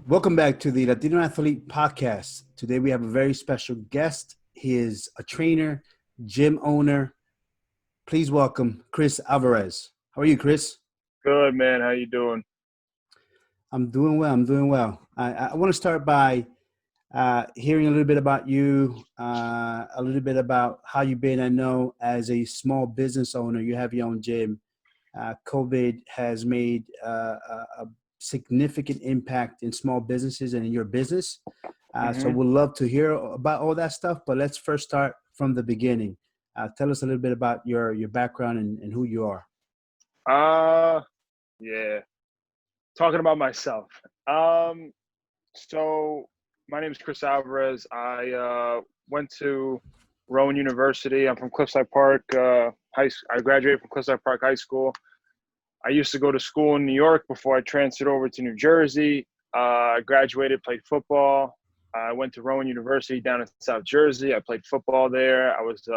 Welcome back to the Latino Athlete podcast. Today we have a very special guest. He is a trainer, gym owner. Please welcome Chris Alvarez. How are you, Chris? Good, man. How you doing? I'm doing well. I'm doing well. I want to start by hearing a little bit about you, a little bit about how you've been. I know as a small business owner, you have your own gym. COVID has made a significant impact in small businesses and in your business. So hmm we'd love to hear about all that stuff, but let's first start from the beginning. Tell us a little bit about your background and who you are. Uh, yeah. Talking about myself. Um, so my name is Chris Alvarez. I went to Rowan University. I'm from Cliffside Park. I graduated from Cliffside Park High School. I used to go to school in New York before I transferred over to New Jersey. I graduated, played football. I went to Rowan University down in South Jersey. I played football there. I was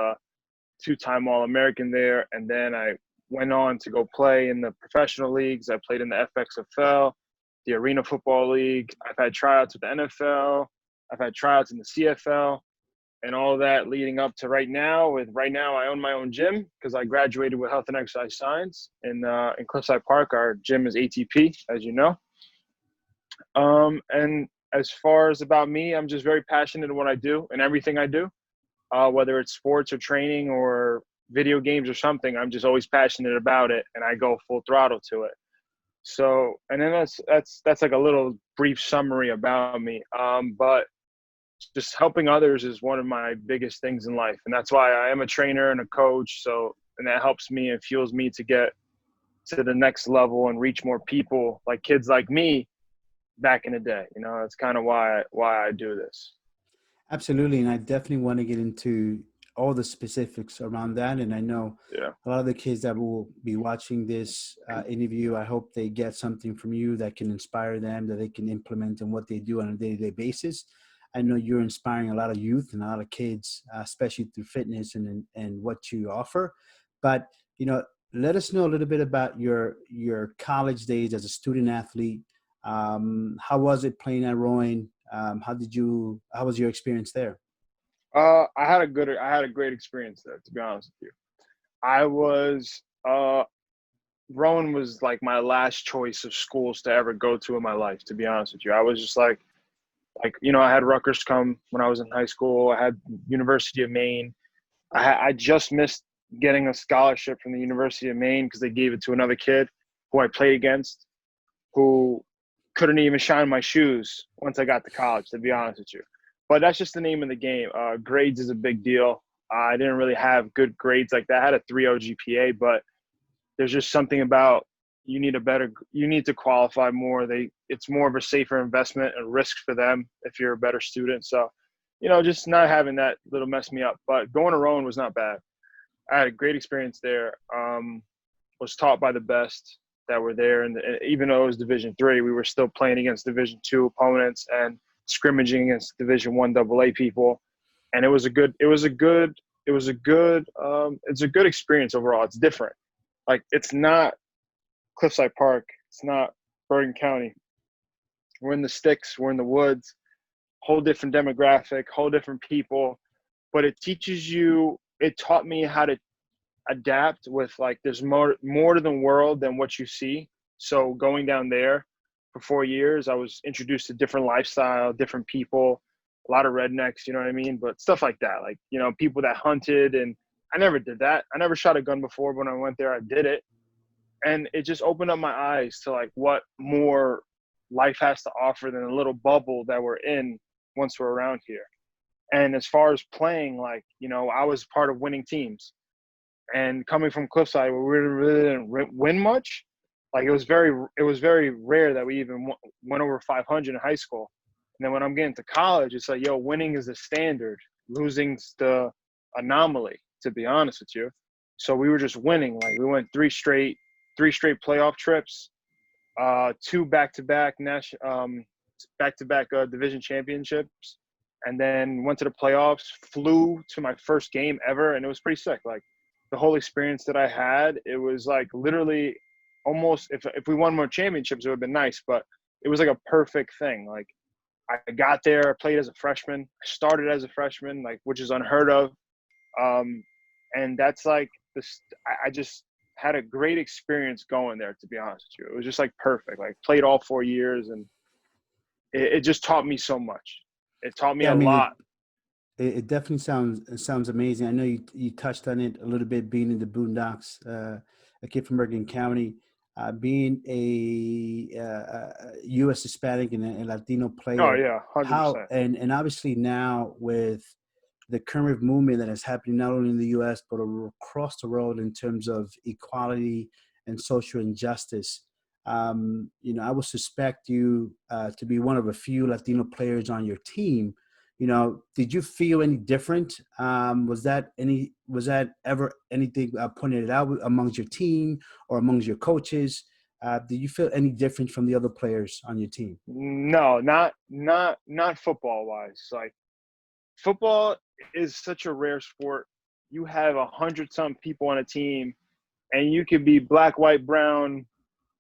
two-time All-American there, and then I went on to go play in the professional leagues. I played in the FXFL, the Arena Football League. I've had tryouts with the NFL. I've had tryouts in the CFL, and all that leading up to right now. Right now, I own my own gym because I graduated with health and exercise science in Cliffside Park. Our gym is ATP, as you know. And as far as about me, I'm just very passionate in what I do and everything I do. Whether it's sports or training or video games or something, I'm just always passionate about it, and I go full throttle to it. So, and then that's like a little brief summary about me. But just helping others is one of my biggest things in life, and that's why I am a trainer and a coach. So, and that helps me and fuels me to get to the next level and reach more people, like kids like me back in the day. That's kind of why I do this. Absolutely, and I definitely want to get into all the specifics around that. And I know Yeah. a lot of the kids that will be watching this interview, I hope they get something from you that can inspire them, that they can implement in what they do on a day-to-day basis. I know you're inspiring a lot of youth and a lot of kids, especially through fitness and what you offer. But you know, let us know a little bit about your college days as a student athlete. How was it playing at Rowan? How was your experience there? I had a great experience there, to be honest with you. I was Rowan was like my last choice of schools to ever go to in my life, to be honest with you. I was just I had Rutgers come when I was in high school. I had University of Maine. I just missed getting a scholarship from the University of Maine because they gave it to another kid who I played against, who couldn't even shine my shoes once I got to college, to be honest with you. But that's just the name of the game. Grades is a big deal. I didn't really have good grades like that. I had a 3.0 GPA, but there's just something about you need to qualify more. It's more of a safer investment and risk for them if you're a better student. So, just not having that little messed me up. But going to Rowan was not bad. I had a great experience there. Was taught by the best that were there, and even though it was Division III, we were still playing against Division II opponents and scrimmaging against Division I AA people, and it's a good experience overall. It's different. Like, it's not Cliffside Park. It's not Bergen County. We're in the sticks. We're in the woods. Whole different demographic, whole different people. But it taught me how to adapt with, like, there's more to the world than what you see. So going down there for 4 years, I was introduced to different lifestyle, different people, a lot of rednecks, you know what I mean? But stuff like that, like, people that hunted, and I never did that. I never shot a gun before, but when I went there, I did it. And it just opened up my eyes to, like, what more life has to offer than a little bubble that we're in once we're around here. And as far as playing, like, I was part of winning teams. And coming from Cliffside, where we really didn't win much, like, it was very rare that we even went over 500 in high school. And then when I'm getting to college, it's like, yo, winning is the standard, losing's the anomaly, to be honest with you. So we were just winning. Like, we went three straight playoff trips, two back-to-back division championships, and then went to the playoffs. Flew to my first game ever, and it was pretty sick. Like, the whole experience that I had, it was like literally almost, if we won more championships, it would have been nice. But it was like a perfect thing. Like I got there, I played as a freshman, I started as a freshman, like, which is unheard of. And that's like this, I just had a great experience going there, to be honest with you. It was just like perfect. Like played all 4 years, and it just taught me so much. It taught me Yeah, I a mean, lot. it definitely sounds amazing. I know you touched on it a little bit, being in the Boondocks, a kid from Bergen County, being a U.S. Hispanic and a Latino Oh player. yeah, How 100%. and obviously now with the current movement that is happening not only in the U.S. but across the world in terms of equality and social injustice. I would suspect you to be one of a few Latino players on your team. Did you feel any different? Was that ever anything pointed out amongst your team or amongst your coaches? Did you feel any different from the other players on your team? No, not football wise. Like football is such a rare sport. You have 100 some people on a team, and you could be black, white, brown,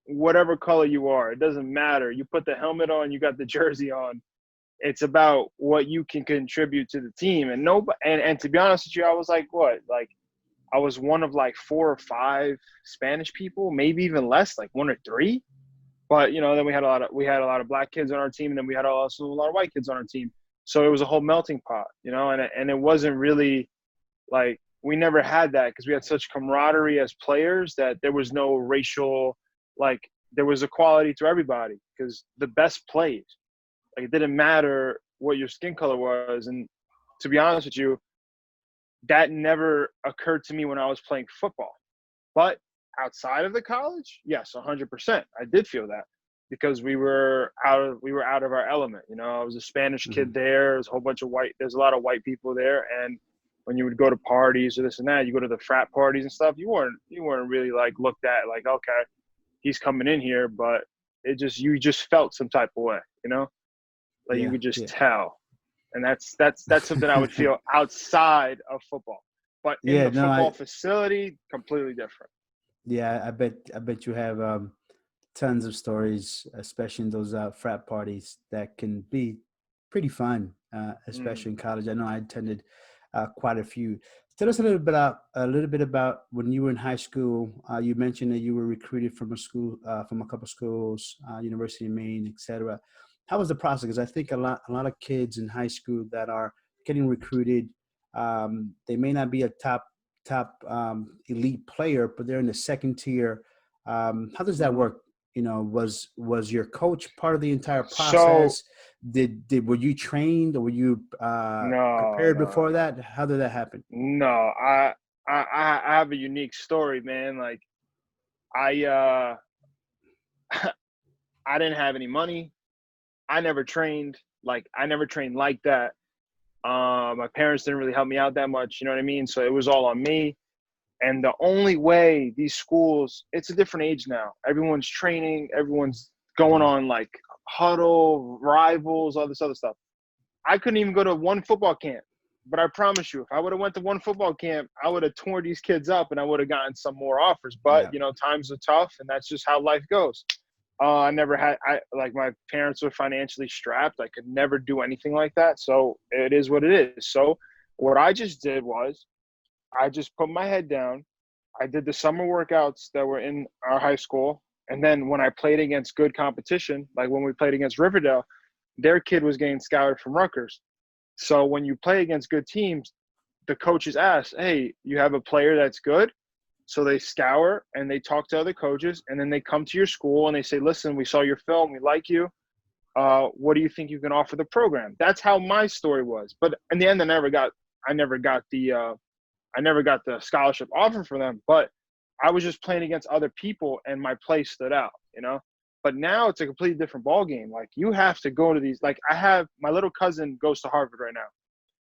whatever color you are. It doesn't matter. You put the helmet on, you got the jersey on. It's about what you can contribute to the team. And and to be honest with you, I was like, what? Like I was one of like 4 or 5 Spanish people, maybe even less, like 1 or 3. But then we had a lot of black kids on our team, and then we had also a lot of white kids on our team. So it was a whole melting pot, and it wasn't really like we never had that because we had such camaraderie as players that there was no racial, like there was equality to everybody because the best played. Like it didn't matter what your skin color was. And to be honest with you, that never occurred to me when I was playing football. But outside of the college, yes, 100%. I did feel that because we were out of our element. I was a Spanish Mm-hmm. kid there. There's a whole bunch of there's a lot of white people there. And when you would go to parties or this and that, you go to the frat parties and stuff, you weren't really like looked at like, okay, he's coming in here, but you just felt some type of way. Like you Yeah, could just yeah. tell. And that's something I would feel outside of football. But in Yeah, the no, football facility, completely different. yeah, I bet you have tons of stories, especially in those frat parties that can be pretty fun, Mm. especially in college. I know I attended quite a few. Tell us a little bit about when you were in high school. You mentioned that you were recruited from from a couple of schools, University of Maine, etc. How was the process? Because I think a lot of kids in high school that are getting recruited, they may not be a top elite player, but they're in the second tier. How does that Mm. work? Was your coach part of the entire So process? Did were you trained or were you no, prepared no, before no, that? How did that happen? no. I have a unique story, man. Like I I didn't have any money. I never trained. Like I never trained like that. My parents didn't really help me out that much. You know what I mean? So it was all on me. And the only way these schools, it's a different age now. Everyone's training. Everyone's going Mhm. on like huddle, rivals, all this other stuff. I couldn't even go to one football camp. But I promise you, if I would have went to one football camp, I would have torn these kids up and I would have gotten some more offers. But Yeah. times are tough, and that's just how life goes. I never had. I like my parents were financially strapped. I could never do anything like that. So it is what it is. So what I just did was I just put my head down. I did the summer workouts that were in our high school, and then when I played against good competition, like when we played against Riverdale, their kid was getting scouted from Rutgers. So when you play against good teams, the coaches ask, "Hey, you have a player that's good?" So they scour and they talk to other coaches, and then they come to your school and they say, "Listen, we saw your film, we like you. What do you think you can offer the program?" That's how my story was. But in the end, I never got the scholarship offer for them. But I was just playing against other people, and my play stood out. But now it's a completely different ball game. Like you have to go to these. Like I have my little cousin goes to Harvard right now.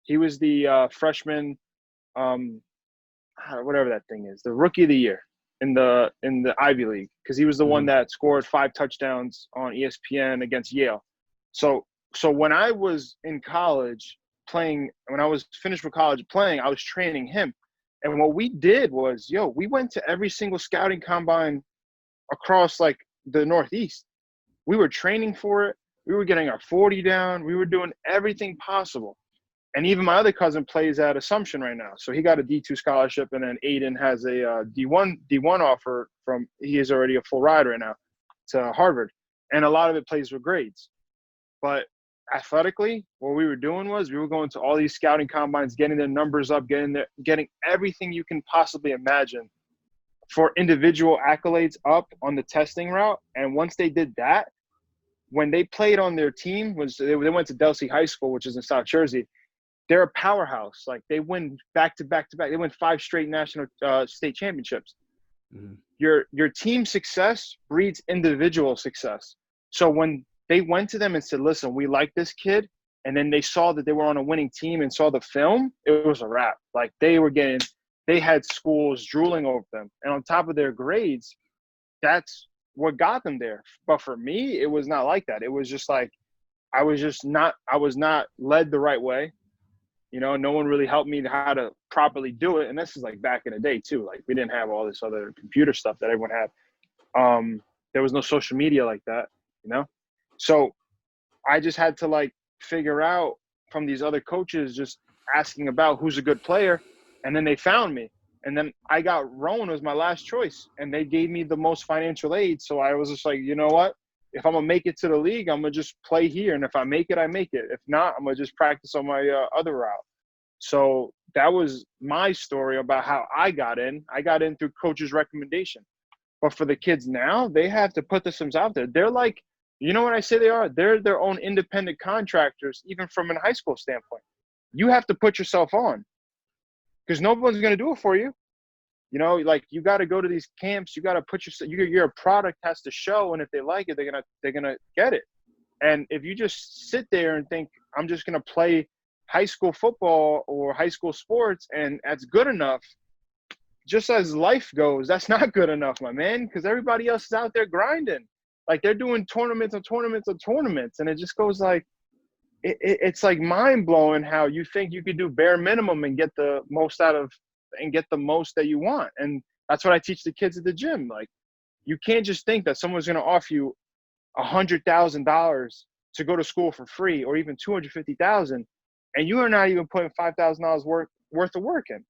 He was the freshman, um, whatever that thing is, the rookie of the year in the Ivy League, because he was the one Mhm. that scored 5 touchdowns on ESPN against Yale. So when I was in college playing, when I was finished with college playing, I was training him. And what we did was, we went to every single scouting combine across like the Northeast. We were training for it. We were getting our 40 down. We were doing everything possible. And even my other cousin plays at Assumption right now. So he got a D2 scholarship, and then Aiden has a D1 offer from – he is already a full ride right now to Harvard. And a lot of it plays with grades. But athletically, what we were doing was we were going to all these scouting combines, getting their numbers up, getting everything you can possibly imagine for individual accolades up on the testing route. And once they did that, when they played on their team, they went to Delsey High School, which is in South Jersey. They're a powerhouse. Like, they win back to back to back. They win 5 straight national state championships. Mm-hmm. Your team success breeds individual success. So when they went to them and said, listen, we like this kid, and then they saw that they were on a winning team and saw the film, it was a wrap. Like, they had schools drooling over them. And on top of their grades, that's what got them there. But for me, it was not like that. It was just like, I was not led the right way. You know, no one really helped me how to properly do it. And this is like back in the day too. Like, we didn't have all this other computer stuff that everyone had. There was no social media like that, you know? So I just had to like figure out from these other coaches, just asking about who's a good player. And then they found me. And then I got Rowan was my last choice. And they gave me the most financial aid. So I was just like, you know what? If I'm going to make it to the league, I'm going to just play here. And if I make it, I make it. If not, I'm going to just practice on my other route. So that was my story about how I got in. I got in through coach's recommendation. But for the kids now, they have to put themselves out there. They're like, you know what I say they are? They're their own independent contractors, even from a high school standpoint. You have to put yourself on because no one's going to do it for you. You know, like, you got to go to these camps. You got to put your product has to show, and if they like it, they're gonna get it. And if you just sit there and think, I'm just gonna play high school football or high school sports and that's good enough, just as life goes, that's not good enough, my man, because everybody else is out there grinding. Like, they're doing tournaments on tournaments on tournaments, and it just goes like, it's like mind-blowing how you think you could do bare minimum and get the most out of and get the most that you want. And that's what I teach the kids at the gym. Like, you can't just think that someone's going to offer you $100,000 to go to school for free, or even $250,000, and you are not even putting $5,000 worth of work in.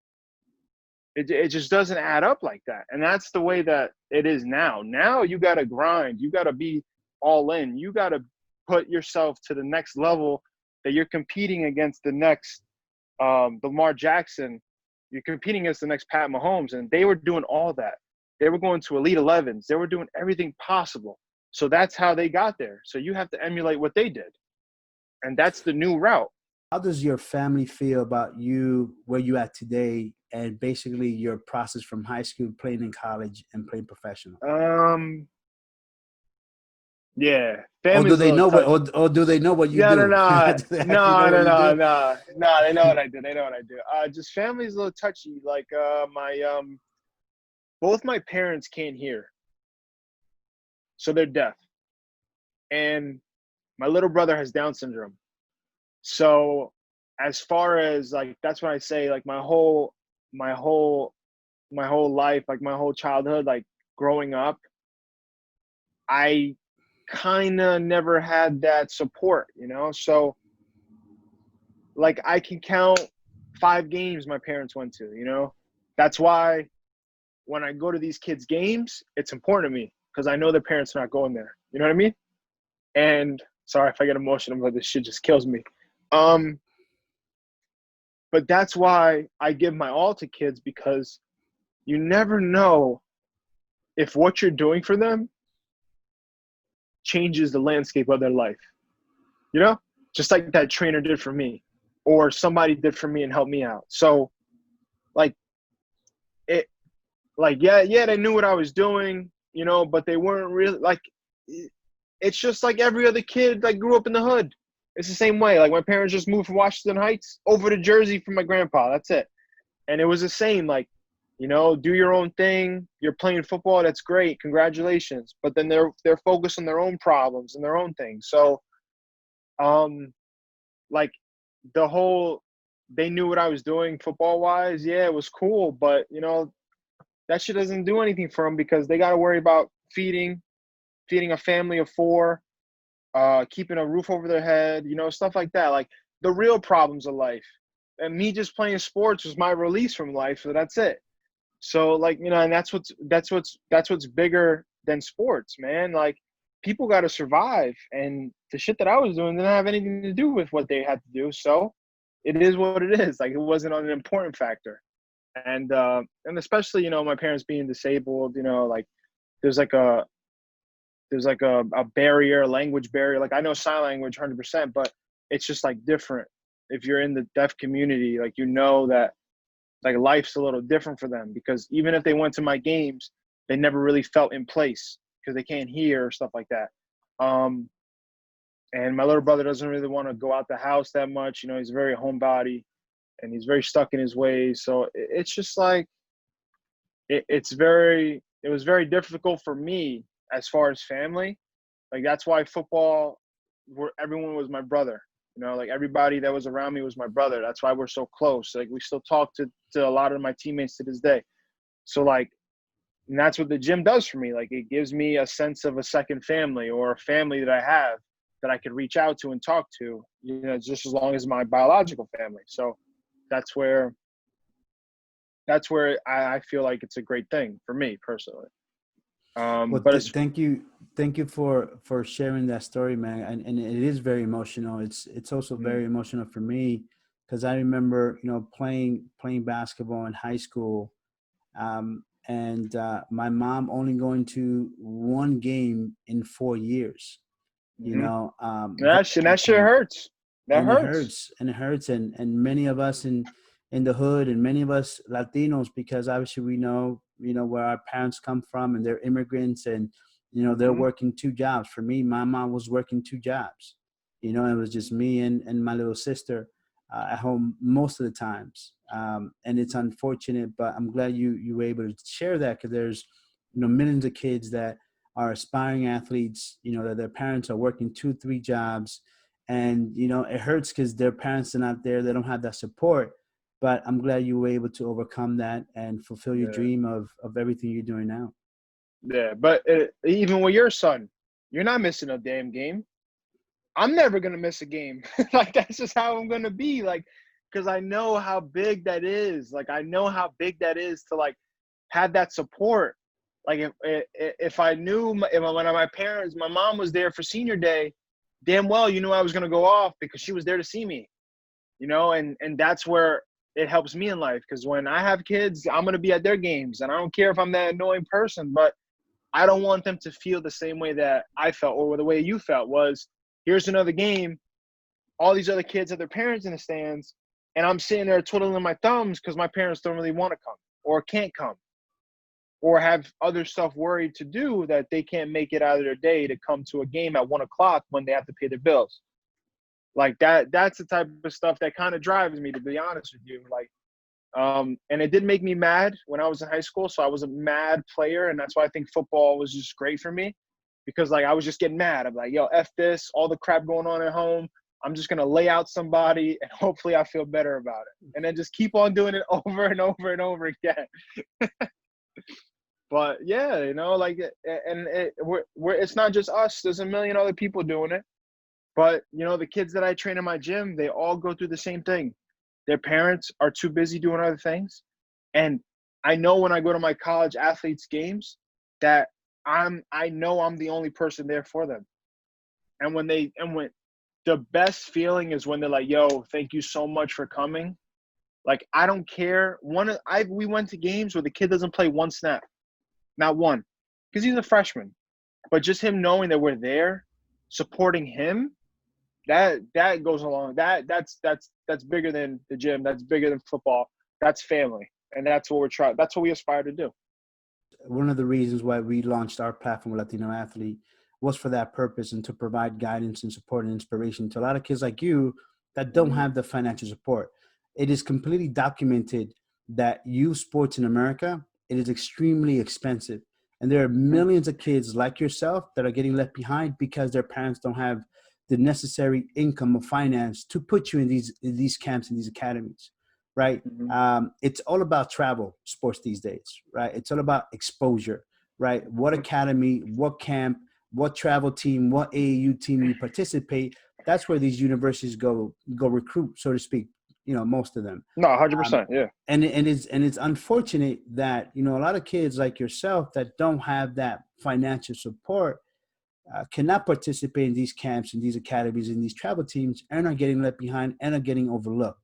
It just doesn't add up like that. And that's the way that it is now. Now you got to grind. You got to be all in. You got to put yourself to the next level, that you're competing against the next Lamar Jackson. You're competing against the next Pat Mahomes. And they were doing all that. They were going to Elite 11s. They were doing everything possible. So that's how they got there. So you have to emulate what they did. And that's the new route. How does your family feel about you, where you at today, and basically your process from high school, playing in college, and playing professional? Yeah. Or do they know what? Or do they know what you do? No. They know what I do. They know what I do. Just family's a little touchy. Like, both my parents can't hear, so they're deaf, and my little brother has Down syndrome. So as far as like, that's what I say, like my whole life, like my whole childhood, like growing up, I kind of never had that support, you know? So like, I can count 5 games my parents went to, you know? That's why when I go to these kids' games, it's important to me because I know their parents are not going there. You know what I mean? And sorry if I get emotional, but this shit just kills me. But that's why I give my all to kids, because you never know if what you're doing for them changes the landscape of their life. You know, just like that trainer did for me, or somebody did for me and helped me out. So like yeah, they knew what I was doing, you know, but they weren't really like, it's just like every other kid that grew up in the hood. It's the same way. Like, my parents just moved from Washington Heights over to Jersey from my grandpa. That's it. And it was the same, like, you know, do your own thing. You're playing football. That's great. Congratulations. But then they're focused on their own problems and their own things. So, like, they knew what I was doing football wise. Yeah, it was cool. But, you know, that shit doesn't do anything for them because they got to worry about feeding, feeding a family of 4, keeping a roof over their head, stuff like that. Like the real problems of life. And me just playing sports was my release from life. So that's it. So like, and that's what's bigger than sports, man. Like people got to survive, and the shit that I was doing didn't have anything to do with what they had to do. So it is what it is. Like it wasn't an important factor. And especially, my parents being disabled, like there's like a barrier, language barrier. Like I know sign language 100%, but it's just like different. If you're in the deaf community, like, that like life's a little different for them, because even if they went to my games, they never really felt in place because they can't hear or stuff like that. And my little brother doesn't really want to go out the house that much. He's a very homebody and he's very stuck in his ways. So it's just like, it was very difficult for me as far as family. Like that's why football, everyone was my brother. Like everybody that was around me was my brother. That's why we're so close. Like we still talk to a lot of my teammates to this day. So like, and that's what the gym does for me. Like it gives me a sense of a second family, or a family that I have that I could reach out to and talk to, just as long as my biological family. So that's where I feel like it's a great thing for me personally. Well, But thank you for sharing that story, man. And it is very emotional. It's also very emotional for me, because I remember, playing basketball in high school, and my mom only going to one game in 4 years. that shit hurts. That And it hurts. hurts, and many of us in the hood, and many of us Latinos, because obviously we know where our parents come from, and they're immigrants, and they're working 2 jobs. For me, my mom was working 2 jobs. It was just me and my little sister at home most of the times, and it's unfortunate, but I'm glad you were able to share that, because there's millions of kids that are aspiring athletes, that their parents are working 2-3 jobs. And it hurts because their parents are not there, they don't have that support. But I'm glad you were able to overcome that and fulfill your dream of everything you're doing now. Yeah, but even with your son, you're not missing a damn game. I'm never gonna miss a game. Like that's just how I'm gonna be. Like, because I know how big that is. Like I know how big that is to like have that support. Like if I knew when my parents, my mom was there for senior day, damn well I was gonna go off because she was there to see me. And that's where it helps me in life, because when I have kids, I'm gonna be at their games, and I don't care if I'm that annoying person, but I don't want them to feel the same way that I felt, or the way you felt. Was here's another game, all these other kids have their parents in the stands, and I'm sitting there twiddling my thumbs because my parents don't really want to come, or can't come, or have other stuff worried to do that they can't make it out of their day to come to a game at 1:00 when they have to pay their bills. Like that's the type of stuff that kind of drives me, to be honest with you. Like, and it did make me mad when I was in high school. So I was a mad player, and that's why I think football was just great for me, because like I was just getting mad. I'm like, yo, F this, all the crap going on at home. I'm just gonna lay out somebody, and hopefully I feel better about it, and then just keep on doing it over and over and over again. But yeah, like, and it's not just us. There's a million other people doing it. But, the kids that I train in my gym, they all go through the same thing. Their parents are too busy doing other things. And I know when I go to my college athletes games that I know I'm the only person there for them. And when the best feeling is when they're like, yo, thank you so much for coming. Like, I don't care. We went to games where the kid doesn't play one snap. Not one. Because he's a freshman. But just him knowing that we're there, supporting him, that goes along. That's bigger than the gym. That's bigger than football. That's family, and that's what that's what we aspire to do. One of the reasons why we launched our platform, Latino Athlete, was for that purpose, and to provide guidance and support and inspiration to a lot of kids like you that don't have the financial support. It is completely documented that youth sports in America, it is extremely expensive. And there are millions of kids like yourself that are getting left behind because their parents don't have the necessary income or finance to put you in these camps and these academies, right? It's all about travel sports these days, right? It's all about exposure, right? What academy, what camp, what travel team, what AAU team you participate, that's where these universities go recruit, so to speak. Most of them. No, Um, 100%. Yeah. and it's unfortunate that a lot of kids like yourself that don't have that financial support cannot participate in these camps, in these academies, in these travel teams, and are getting left behind and are getting overlooked,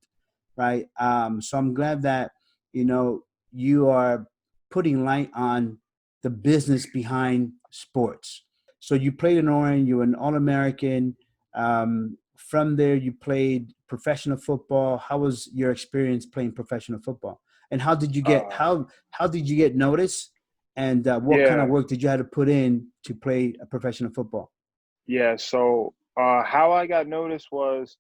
right? So I'm glad that you are putting light on the business behind sports. So you played in Orange, you were an All-American. From there, you played professional football. How was your experience playing professional football? And how did you get Uh, how did you get noticed? And what kind of yeah. work did you have to put in to play a professional football? Yeah. So how I got noticed was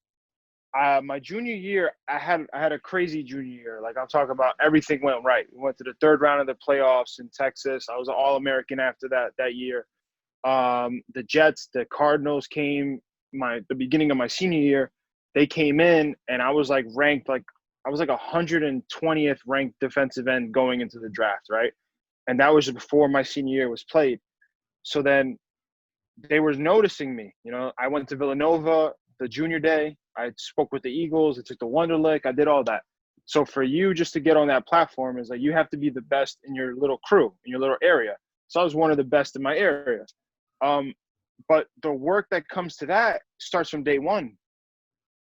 my junior year. I had a crazy junior year. Like I'm talking about, everything went right. We went to the third round of the playoffs in Texas. I was an All-American after that year. The Jets, the Cardinals came the beginning of my senior year. They came in and I was like ranked like I was like 120th ranked defensive end going into the draft, right? And that was before my senior year was played. So then they were noticing me. I went to Villanova the junior day. I spoke with the Eagles. I took the Wonderlic. I did all that. So for you just to get on that platform is like you have to be the best in your little crew, in your little area. So I was one of the best in my area. But the work that comes to that starts from day one.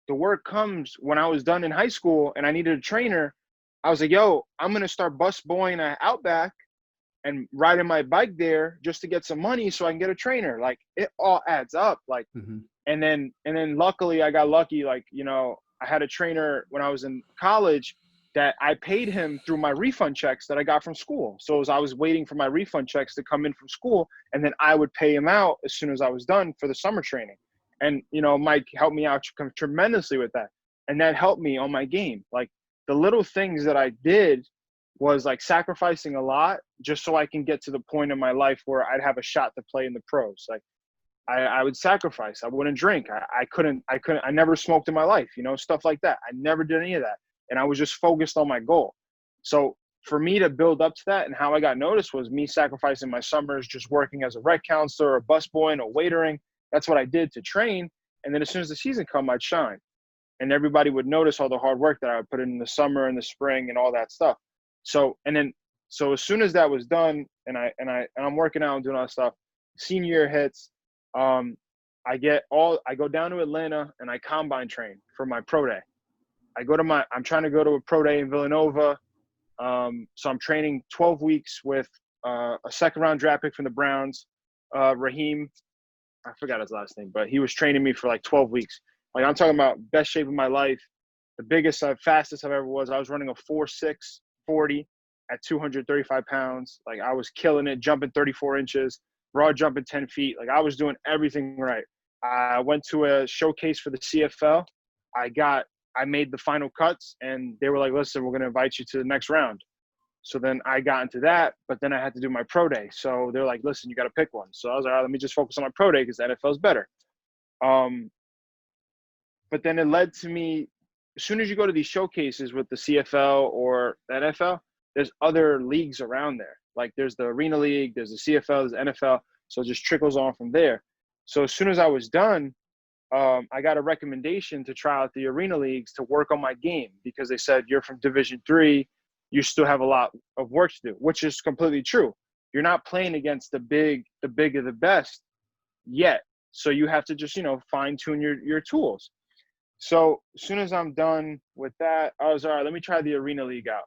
The work comes when I was done in high school and I needed a trainer. I was like, yo, I'm going to start bus boying at Outback and riding my bike there just to get some money so I can get a trainer. Like it all adds up. Like, Mm-hmm. and then luckily I got lucky. Like, I had a trainer when I was in college that I paid him through my refund checks that I got from school. So as I was waiting for my refund checks to come in from school, and then I would pay him out as soon as I was done for the summer training. And, Mike helped me out tremendously with that. And that helped me on my game. Like the little things that I did was like sacrificing a lot just so I can get to the point in my life where I'd have a shot to play in the pros. Like I would sacrifice. I wouldn't drink. I never smoked in my life, stuff like that. I never did any of that. And I was just focused on my goal. So for me to build up to that, and how I got noticed was me sacrificing my summers, just working as a rec counselor, a busboy, or waitering. That's what I did to train. And then as soon as the season come, I'd shine. And everybody would notice all the hard work that I would put in the summer and the spring and all that stuff. So as soon as that was done, and I'm working out and doing all that stuff, senior year hits. I go down to Atlanta and I combine train for my pro day. I'm trying to go to a pro day in Villanova. So I'm training 12 weeks with a second round draft pick from the Browns, Raheem. I forgot his last name, but he was training me for like 12 weeks. Like I'm talking about best shape of my life. The fastest I've ever was. I was running a 4.6 40 at 235 pounds. Like I was killing it, jumping 34 inches, broad jumping 10 feet. Like I was doing everything right. I went to a showcase for the CFL. I made the final cuts and they were like, listen, we're going to invite you to the next round. So then I got into that, but then I had to do my pro day. So they're like, listen, you got to pick one. So I was like, all right, let me just focus on my pro day because the NFL is better. But then it led to me, as soon as you go to these showcases with the CFL or the NFL, there's other leagues around there. Like there's the Arena League, there's the CFL, there's the NFL. So it just trickles on from there. So as soon as I was done, I got a recommendation to try out the Arena Leagues to work on my game because they said, you're from Division III, you still have a lot of work to do, which is completely true. You're not playing against the big of the best yet. So you have to just, fine tune your tools. So as soon as I'm done with that, I was, all right, let me try the Arena League out.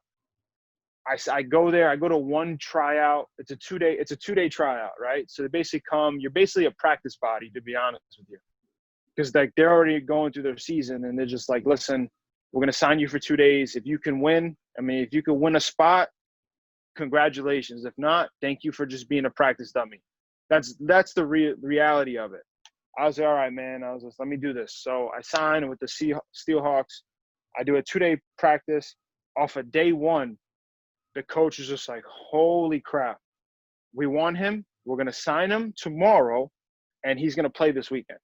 I go there, I go to one tryout. It's a two-day tryout, right? So they basically you're basically a practice body, to be honest with you. Because like they're already going through their season and they're just like, listen, we're going to sign you for 2 days. If you can win, if you can win a spot, congratulations. If not, thank you for just being a practice dummy. That's the reality of it. I was like, all right, man. I was just, let me do this. So I signed with the Steelhawks. I do a 2-day practice. Off of day one, the coach is just like, holy crap. We want him. We're going to sign him tomorrow, and he's going to play this weekend.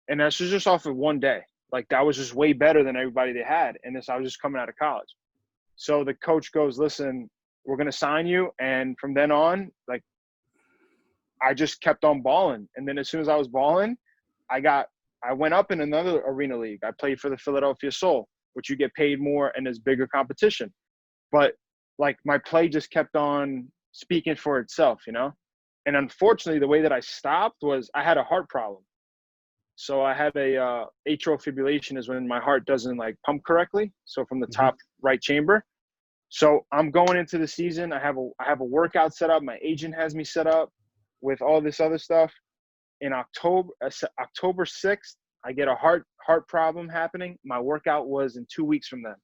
And that's just off of 1 day. Like, that was just way better than everybody they had. And I was just coming out of college. So the coach goes, listen, we're going to sign you. And from then on, like, I just kept on balling. And then as soon as I was balling, I went up in another arena league. I played for the Philadelphia Soul, which you get paid more and is bigger competition. But like my play just kept on speaking for itself, you know? And unfortunately, the way that I stopped was I had a heart problem. So I had a atrial fibrillation is when my heart doesn't like pump correctly. So from the top right chamber. So I'm going into the season. I have a workout set up. My agent has me set up with all this other stuff. In October 6th, I get a heart problem happening. My workout was in 2 weeks from then.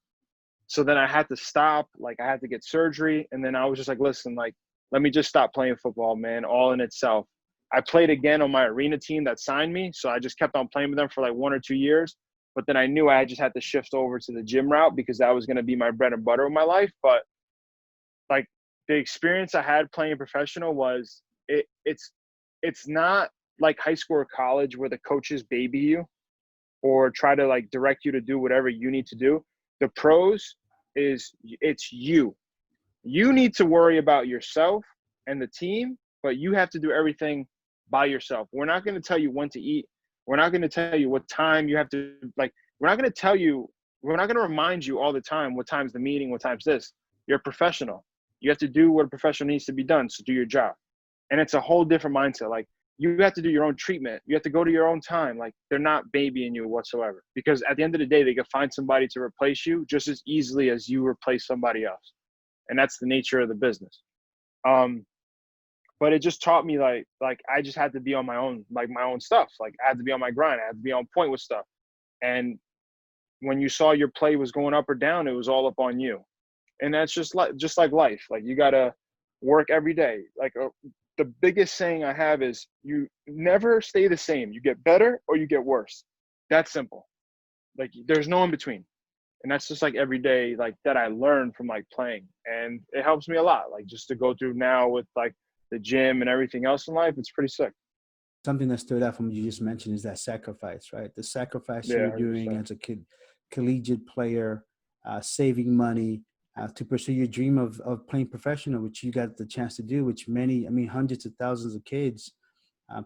So then I had to stop. Like I had to get surgery. And then I was just like, listen, like, let me just stop playing football, man, all in itself. I played again on my arena team that signed me. So I just kept on playing with them for like 1 or 2 years. But then I knew I just had to shift over to the gym route because that was going to be my bread and butter of my life. But like the experience I had playing professional was it's not like high school or college where the coaches baby you or try to like direct you to do whatever you need to do. The pros is it's you. You need to worry about yourself and the team, but you have to do everything by yourself. We're not going to tell you when to eat. We're not going to tell you what time you have to, like, we're not going to remind you all the time what time's the meeting, what time's this. You're a professional. You have to do what a professional needs to be done. So do your job. And it's a whole different mindset. Like you have to do your own treatment. You have to go to your own time. Like they're not babying you whatsoever, because at the end of the day, they can find somebody to replace you just as easily as you replace somebody else. And that's the nature of the business. But it just taught me like I just had to be on my own, like my own stuff. Like I had to be on my grind. I had to be on point with stuff. And when you saw your play was going up or down, it was all up on you. And that's just like life. Like you got to work every day. Like the biggest saying I have is you never stay the same. You get better or you get worse. That's simple. Like there's no in between. And that's just like every day, like that I learned from like playing. And it helps me a lot. Like just to go through now with like the gym and everything else in life, it's pretty sick. Something that stood out from what you just mentioned is that sacrifice, right? The sacrifice Yeah, you're doing 100%. as a collegiate player, saving money to pursue your dream of playing professional, which you got the chance to do, which many, I mean, hundreds of thousands of kids,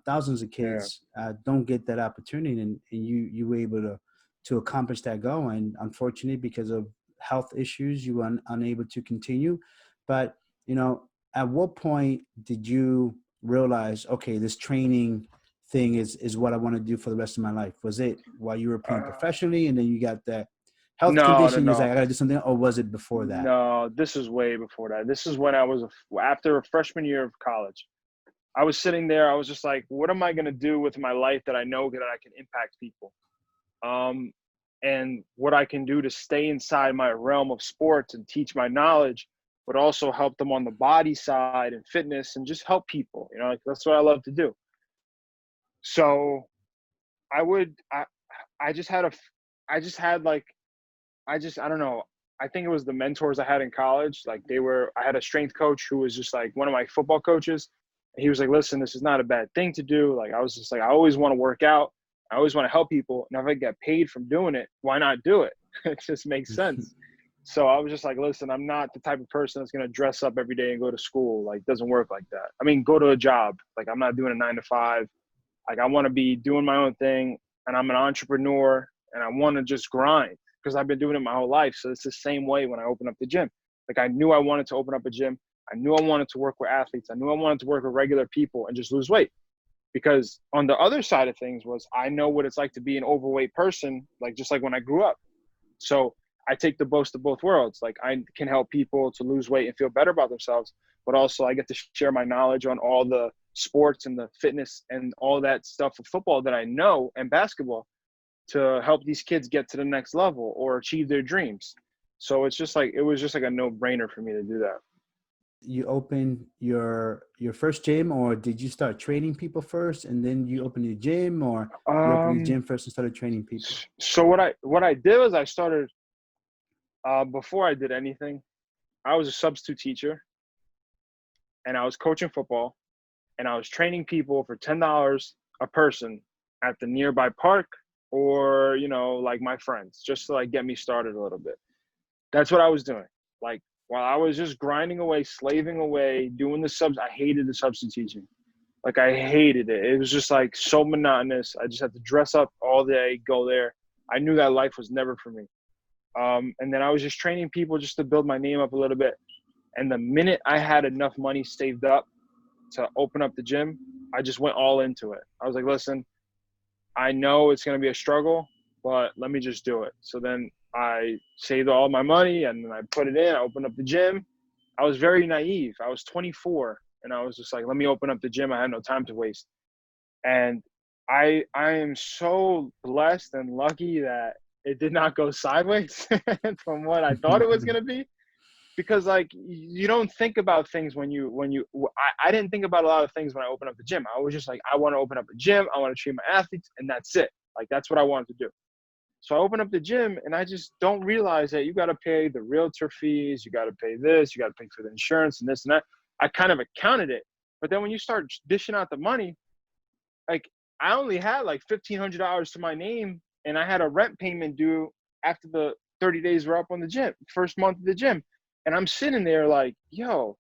thousands of Yeah. kids don't get that opportunity, and you were able to accomplish that goal. And unfortunately, because of health issues, you were unable to continue. But you know, at what point did you realize, okay, this training thing is what I want to do for the rest of my life? Was it while you were playing professionally, and then you got that health No, no, condition? You're like, no. I got to do something, or was it before that? No, this is way before that. This is when I was after a freshman year of college. I was sitting there. I was just like, what am I going to do with my life that I know that I can impact people? And what I can do to stay inside my realm of sports and teach my knowledge, but also help them on the body side and fitness and just help people. You know, like that's what I love to do. So I just had I don't know. I think it was the mentors I had in college. Like I had a strength coach who was just like one of my football coaches. And he was like, listen, this is not a bad thing to do. Like, I was just like, I always want to work out. I always want to help people. And if I get paid from doing it, why not do it? It just makes sense. So I was just like, listen, I'm not the type of person that's going to dress up every day and go to school. Like, it doesn't work like that. I mean, go to a job. Like, I'm not doing a 9 to 5. Like, I want to be doing my own thing. And I'm an entrepreneur. And I want to just grind because I've been doing it my whole life. So it's the same way when I open up the gym. Like, I knew I wanted to open up a gym. I knew I wanted to work with athletes. I knew I wanted to work with regular people and just lose weight. Because on the other side of things was I know what it's like to be an overweight person, like just like when I grew up. So I take the best of both worlds. Like I can help people to lose weight and feel better about themselves, but also I get to share my knowledge on all the sports and the fitness and all that stuff of football that I know and basketball to help these kids get to the next level or achieve their dreams. So it's just like, it was just like a no-brainer for me to do that. You opened your first gym, or did you start training people first and then you opened your gym, or you opened the Um, gym first and started training people? so what I did was I started, before I did anything, I was a substitute teacher and I was coaching football and I was training people for $10 a person at the nearby park or, you know, like my friends, just to like get me started a little bit. That's what I was doing. Like while I was just grinding away, slaving away, doing the subs, I hated the substitute teaching. Like I hated it. It was just like so monotonous. I just had to dress up all day, go there. I knew that life was never for me. And then I was just training people just to build my name up a little bit. And the minute I had enough money saved up to open up the gym, I just went all into it. I was like, listen, I know it's going to be a struggle, but let me just do it. So then I saved all my money and then I put it in. I opened up the gym. I was very naive. I was 24 and I was just like, let me open up the gym. I had no time to waste. And I am so blessed and lucky that it did not go sideways from what I thought it was going to be. Because like you don't think about things I didn't think about a lot of things when I opened up the gym. I was just like, I want to open up a gym. I want to train my athletes and that's it. Like, that's what I wanted to do. So I opened up the gym and I just don't realize that you got to pay the realtor fees. You got to pay this, you got to pay for the insurance and this and that. I kind of accounted it. But then when you start dishing out the money, like I only had like $1,500 to my name and I had a rent payment due after the 30 days were up on the gym, first month of the gym. And I'm sitting there like, yo,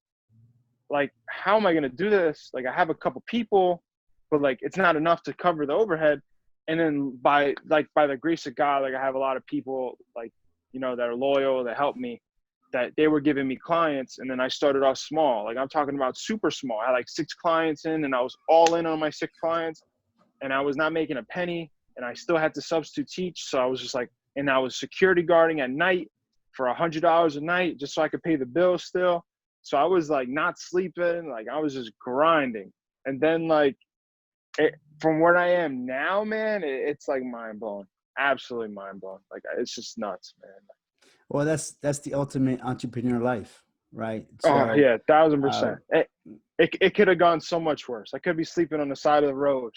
like, how am I going to do this? Like, I have a couple people, but like, it's not enough to cover the overhead. And then by the grace of God, like I have a lot of people like, you know, that are loyal, that help me, that they were giving me clients. And then I started off small. Like I'm talking about super small. I had like 6 clients in and I was all in on my 6 clients and I was not making a penny and I still had to substitute teach. So I was just like, and I was security guarding at night for $100 a night just so I could pay the bills still. So I was like not sleeping, like I was just grinding. And then like from where I am now, man, it's like mind blowing, absolutely mind blowing. Like it's just nuts, man. Well, that's the ultimate entrepreneur life, right? Oh So, yeah, 1000%. It could have gone so much worse. I could be sleeping on the side of the road,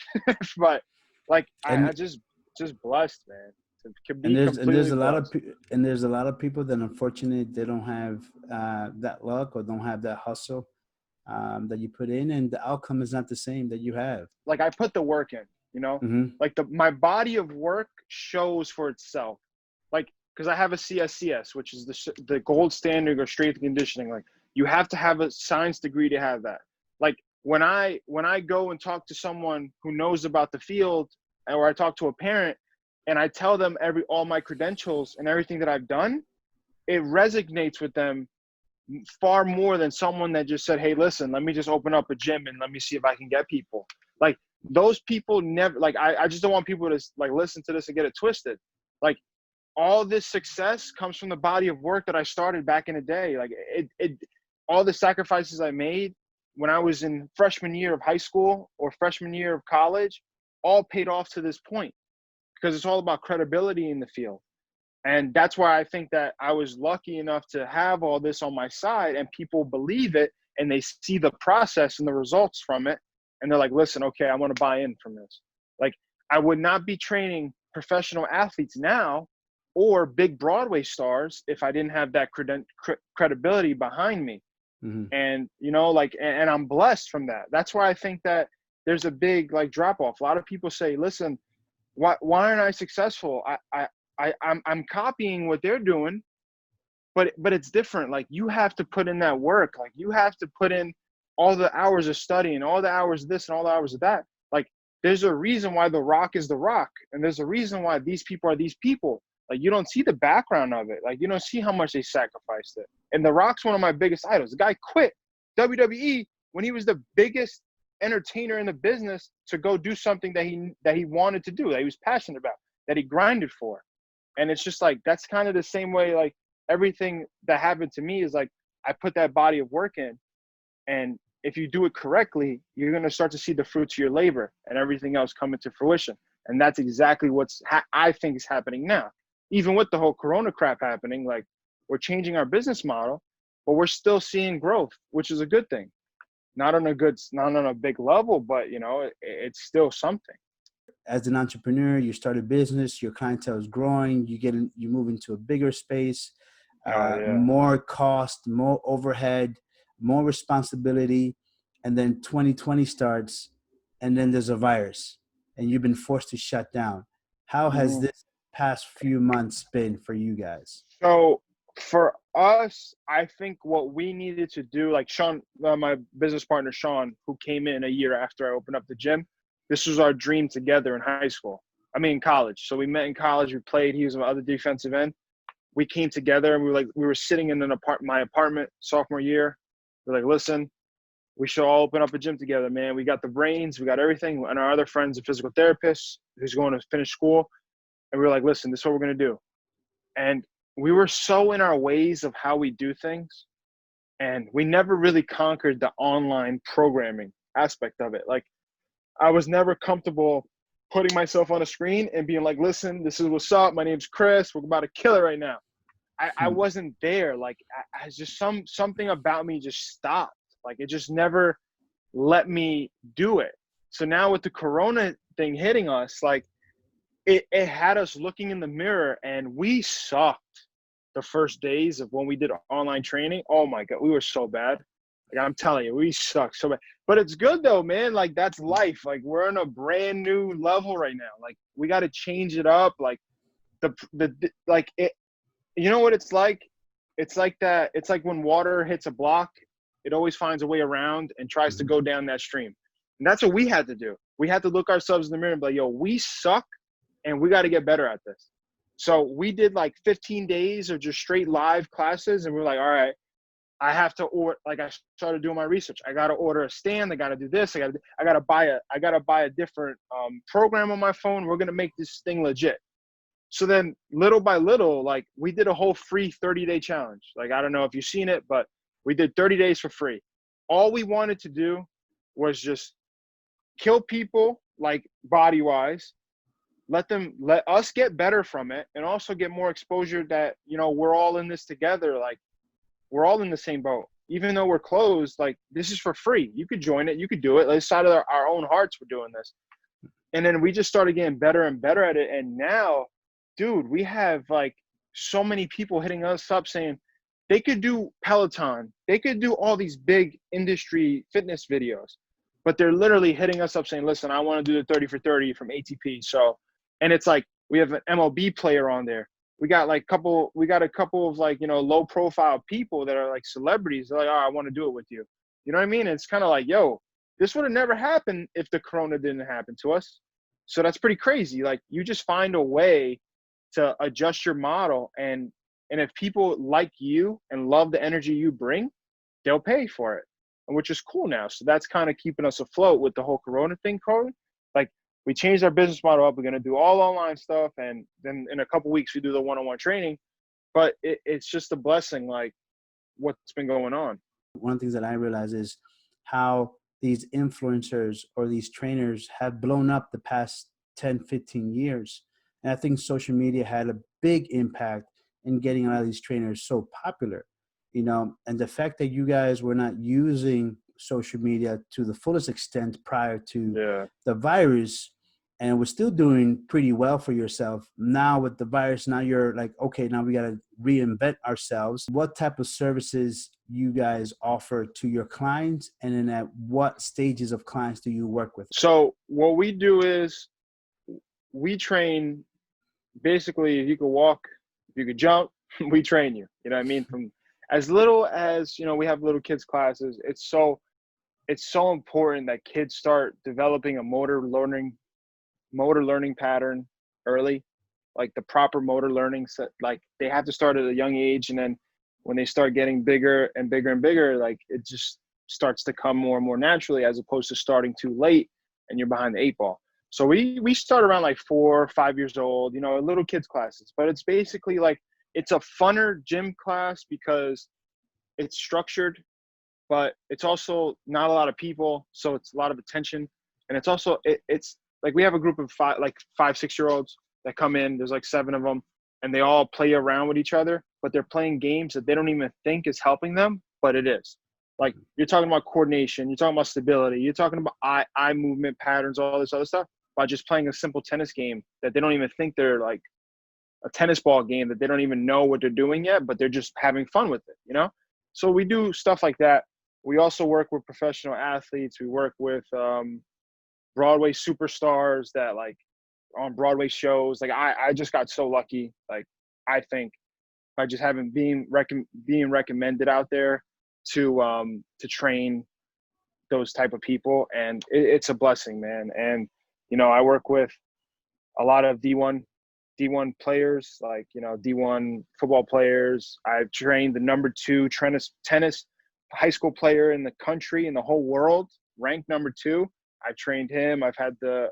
but like I and just blessed, man. Could and be there's completely a lot of blessed. and there's a lot of people that unfortunately they don't have that luck or don't have that hustle that you put in, and the outcome is not the same that you have. Like I put the work in, you know, Mm-hmm. like my body of work shows for itself. Like, cause I have a CSCS, which is the gold standard of strength and conditioning. Like you have to have a science degree to have that. Like when I go and talk to someone who knows about the field, or I talk to a parent and I tell them all my credentials and everything that I've done, it resonates with them far more than someone that just said, hey, listen, let me just open up a gym and let me see if I can get people. Like those people never, like, I just don't want people to like listen to this and get it twisted. Like all this success comes from the body of work that I started back in the day. Like all the sacrifices I made when I was in freshman year of high school or freshman year of college, all paid off to this point because it's all about credibility in the field. And that's why I think that I was lucky enough to have all this on my side and people believe it and they see the process and the results from it. And they're like, listen, okay, I want to buy in from this. Like I would not be training professional athletes now or big Broadway stars if I didn't have that credibility behind me. Mm-hmm. And, you know, like, and I'm blessed from that. That's why I think that there's a big like drop off. A lot of people say, listen, why aren't I successful? I'm copying what they're doing, but it's different. Like you have to put in that work. Like you have to put in all the hours of studying, all the hours of this and all the hours of that. Like there's a reason why The Rock is The Rock. And there's a reason why these people are these people. Like you don't see the background of it. Like you don't see how much they sacrificed it. And The Rock's one of my biggest idols. The guy quit WWE when he was the biggest entertainer in the business to go do something that he wanted to do, that he was passionate about, that he grinded for. And it's just like, that's kind of the same way, like everything that happened to me is like, I put that body of work in. And if you do it correctly, you're going to start to see the fruits of your labor and everything else come into fruition. And that's exactly I think is happening now. Even with the whole Corona crap happening, like we're changing our business model, but we're still seeing growth, which is a good thing. Not on a big level, but you know, it's still something. As an entrepreneur, you start a business, your clientele is growing, you move into a bigger space, Oh yeah. more cost, more overhead, more responsibility. And then 2020 starts and then there's a virus and you've been forced to shut down. How has Mhm. this past few months been for you guys? So for us, I think what we needed to do, like Sean, my business partner, Sean, who came in a year after I opened up the gym, this was our dream together in high school. I mean, in college. So we met in college. We played. He was my other defensive end. We came together and we were sitting in my apartment sophomore year. We're like, listen, we should all open up a gym together, man. We got the brains, we got everything. And our other friend's a physical therapist who's going to finish school. And we were like, listen, this is what we're going to do. And we were so in our ways of how we do things. And we never really conquered the online programming aspect of it. Like, I was never comfortable putting myself on a screen and being like, listen, this is what's up. My name's Chris. We're about to kill it right now. I wasn't there. Like, I just something about me just stopped. Like, it just never let me do it. So now with the Corona thing hitting us, like, it had us looking in the mirror, and we sucked the first days of when we did online training. Oh my God, we were so bad. Like, I'm telling you, we suck so bad. But it's good though, man. Like, that's life. Like, we're on a brand new level right now. Like, we got to change it up. Like, like it. You know what it's like? It's like that. It's like when water hits a block, it always finds a way around and tries to go down that stream. And that's what we had to do. We had to look ourselves in the mirror and be like, yo, we suck and we got to get better at this. So we did like 15 days of just straight live classes. And we're like, all right, I have to order, like, I started doing my research. I got to order a stand. I got to do this. I got to buy a different program on my phone. We're going to make this thing legit. So then little by little, like, we did a whole free 30-day challenge. Like, I don't know if you've seen it, but we did 30 days for free. All we wanted to do was just kill people, like, body-wise, let us get better from it, and also get more exposure that, you know, we're all in this together. Like, we're all in the same boat. Even though we're closed, like, this is for free. You could join it. You could do it. Like, side of our own hearts, we're doing this. And then we just started getting better and better at it. And now, dude, we have like so many people hitting us up saying they could do Peloton. They could do all these big industry fitness videos, but they're literally hitting us up saying, listen, I want to do the 30 for 30 from ATP. So, and it's like, we have an MLB player on there. We got a couple of, like, you know, low profile people that are like celebrities. They're like, oh, I want to do it with you. You know what I mean? And it's kind of like, yo, this would have never happened if the Corona didn't happen to us. So that's pretty crazy. Like, you just find a way to adjust your model, and if people like you and love the energy you bring, they'll pay for it, and which is cool now. So that's kind of keeping us afloat with the whole Corona thing, Corey. Like, we changed our business model up. We're going to do all online stuff, and then in a couple weeks we do the one-on-one training. But it's just a blessing, like, what's been going on. One of the things that I realize is how these influencers or these trainers have blown up the past 10, 15 years. And I think social media had a big impact in getting a lot of these trainers so popular, you know, and the fact that you guys were not using social media to the fullest extent prior to the virus, and was still doing pretty well for yourself. Now with the virus, now you're like, okay, now we got to reinvent ourselves. What type of services you guys offer to your clients, and then at what stages of clients do you work with? So what we do is we train, basically, if you could walk, if you could jump, we train you. You know what I mean? From as little as, you know, we have little kids classes. It's so important that kids start developing a motor learning pattern early, like the proper motor learning set. Like, they have to start at a young age, and then when they start getting bigger and bigger and bigger, like, it just starts to come more and more naturally, as opposed to starting too late and you're behind the 8 ball. So we start around like 4 or 5 years old, you know, little kids classes. But it's basically like, it's a funner gym class because it's structured, but it's also not a lot of people, so it's a lot of attention. And it's also it's like, we have a group of 5, 6 year olds that come in. There's like 7 of them, and they all play around with each other, but they're playing games that they don't even think is helping them, but it is. Like, you're talking about coordination, you're talking about stability, you're talking about eye movement patterns, all this other stuff, by just playing a simple tennis game that they don't even think they're like a tennis ball game, that they don't even know what they're doing yet, but they're just having fun with it, you know? So we do stuff like that. We also work with professional athletes. We work with Broadway superstars that, like, on Broadway shows. Like, I just got so lucky. Like, I think by just having being recommended out there to train those type of people, and it's a blessing, man. And I work with a lot of D1 players, like D1 football players. I've trained the #2 tennis high school player in the country, in the whole world, ranked #2. I've trained him. I've had the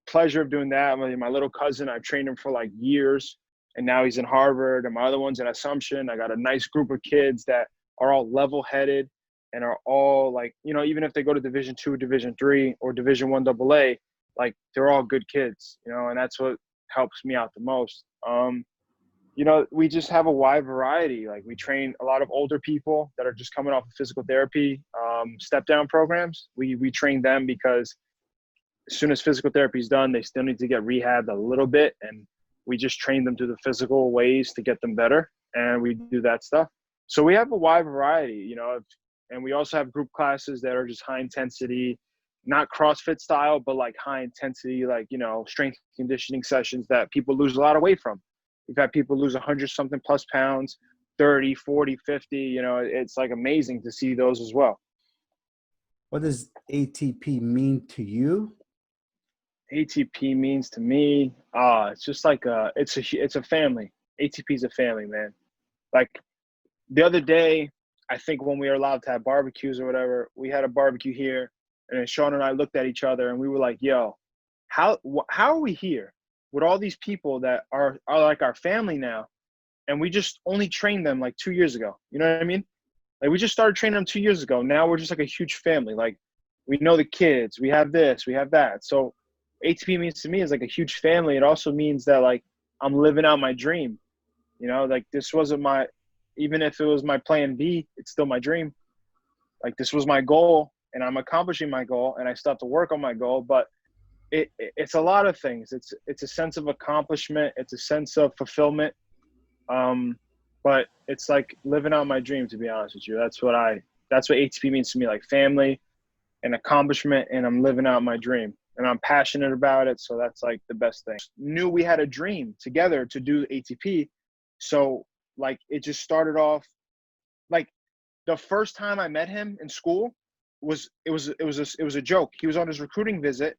pleasure of doing that. My little cousin, I've trained him for like years, and now he's in Harvard. And my other one's in Assumption. I got a nice group of kids that are all level-headed and are all like, even if they go to Division II, Division III, or Division I AA, like they're all good kids, and that's what helps me out the most. We just have a wide variety. Like we train a lot of older people that are just coming off of physical therapy, step down programs. We train them because as soon as physical therapy is done, they still need to get rehabbed a little bit. And we just train them through the physical ways to get them better. And we do that stuff. So we have a wide variety, and we also have group classes that are just high intensity, not CrossFit style, but like high intensity, like, strength conditioning sessions that people lose a lot of weight from. We've had people lose 100-something plus pounds, 30, 40, 50, it's like amazing to see those as well. What does ATP mean to you? ATP means to me, it's just like it's a family. ATP is a family, man. Like the other day, I think when we were allowed to have barbecues or whatever, we had a barbecue here, and then Sean and I looked at each other and we were like, yo, how are we here with all these people that are like our family now, and we just only trained them like 2 years ago? You know what I mean? Like we just started training them 2 years ago. Now we're just like a huge family. Like we know the kids, we have this, we have that. So ATP means to me is like a huge family. It also means that like I'm living out my dream. Like this wasn't even if it was my plan B, it's still my dream. Like this was my goal, and I'm accomplishing my goal, and I still have to work on my goal. But it's a lot of things. It's a sense of accomplishment. It's a sense of fulfillment. But it's like living out my dream, to be honest with you. That's what ATP means to me, like family and accomplishment, and I'm living out my dream. And I'm passionate about it, so that's like the best thing. Knew we had a dream together to do ATP, so like it just started off. Like the first time I met him in school was a joke. He was on his recruiting visit,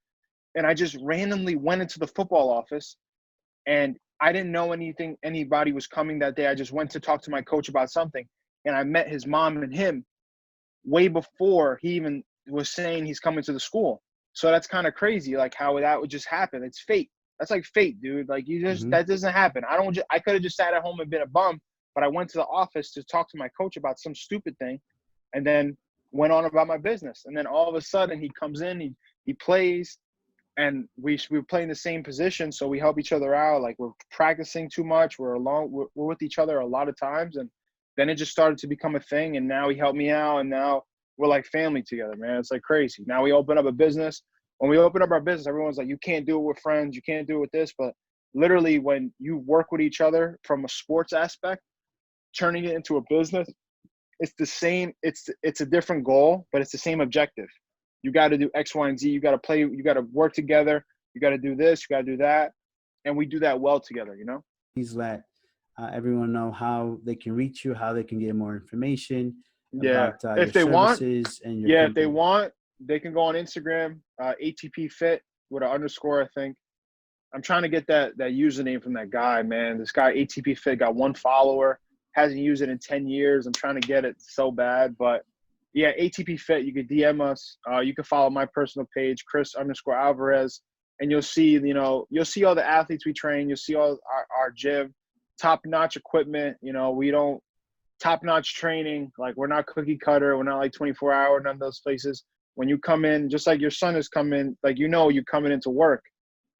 and I just randomly went into the football office, and I didn't know anybody was coming that day. I just went to talk to my coach about something, and I met his mom and him way before he even was saying he's coming to the school. So that's kind of crazy, like how that would just happen. It's fate. That's like fate, dude. Like that doesn't happen. I could have just sat at home and been a bum, but I went to the office to talk to my coach about some stupid thing, and then went on about my business. And then all of a sudden he comes in, he plays, and we were playing the same position, so we help each other out. Like we're practicing too much. We're with each other a lot of times, and then it just started to become a thing. And now he helped me out, and now we're like family together, man. It's like crazy. Now we open up a business. When we open up our business, everyone's like, you can't do it with friends. You can't do it with this. But literally when you work with each other from a sports aspect, turning it into a business, it's the same. It's a different goal, but it's the same objective. You got to do X, Y, and Z. You got to play. You got to work together. You got to do this. You got to do that. And we do that well together, Please let everyone know how they can reach you, how they can get more information about if your they want, services and your company. if they want, they can go on Instagram, ATP Fit with an underscore, I think. I'm trying to get that username from that guy, man. This guy, ATP Fit, got 1 follower. Hasn't used it in 10 years. I'm trying to get it so bad. But, yeah, ATP Fit, you can DM us. You can follow my personal page, Chris _Alvarez. And you'll see, you'll see all the athletes we train. You'll see all our gym, top-notch equipment. We don't top-notch training. Like, we're not cookie cutter. We're not like 24-hour, none of those places. When you come in, just like your son is coming, like, you're coming into work.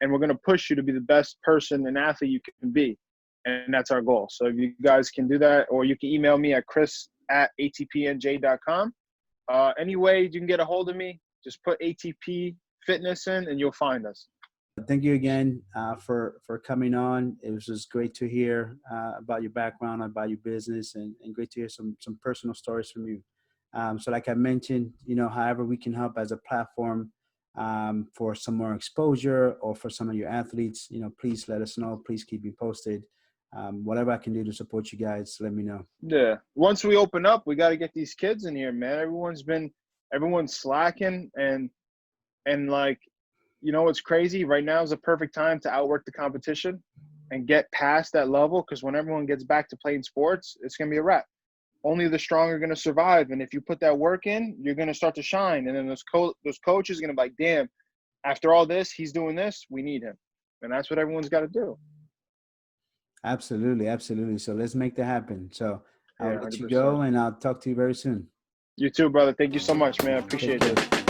And we're going to push you to be the best person and athlete you can be. And that's our goal. So if you guys can do that, or you can email me at chris@atpnj.com. Anyway, you can get a hold of me. Just put ATP Fitness in and you'll find us. Thank you again for coming on. It was just great to hear about your background, about your business, and great to hear some personal stories from you. So like I mentioned, however we can help as a platform for some more exposure or for some of your athletes, please let us know. Please keep me posted. Whatever I can do to support you guys, let me know. Yeah. Once we open up, we got to get these kids in here, man. Everyone's slacking, and like, you know what's crazy? Right now is the perfect time to outwork the competition and get past that level, because when everyone gets back to playing sports, it's going to be a wrap. Only the strong are going to survive, and if you put that work in, you're going to start to shine. And then those coaches are going to be like, damn, after all this, he's doing this, we need him. And that's what everyone's got to do. Absolutely, absolutely. So let's make that happen. So I'll Yeah, let you 100%. go, and I'll talk to you very soon. You too, brother. Thank you so much, man. I Take appreciate care. you.